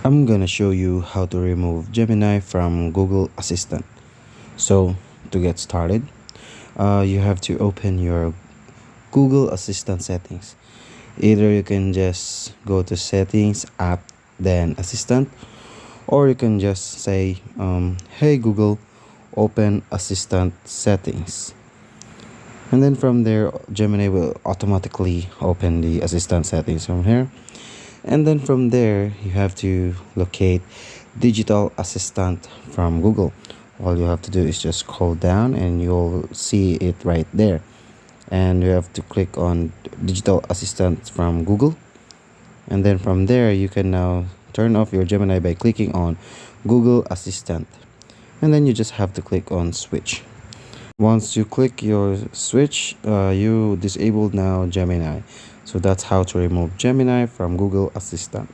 I'm gonna show you how to remove Gemini from Google Assistant. So to get started, you have to open your Google Assistant settings. Either you can just go to settings, app, then assistant, or you can just say, hey Google, open assistant settings. And then from there, Gemini will automatically open the assistant settings from here. And then from there, you have to locate digital assistant from Google. All you have to do is just scroll down and you'll see it right there. And you have to click on digital assistant from Google. And then from there, you can now turn off your Gemini by clicking on Google Assistant. And then you just have to click on switch. Once you click your switch, you disabled now Gemini. So that's how to remove Gemini from Google Assistant.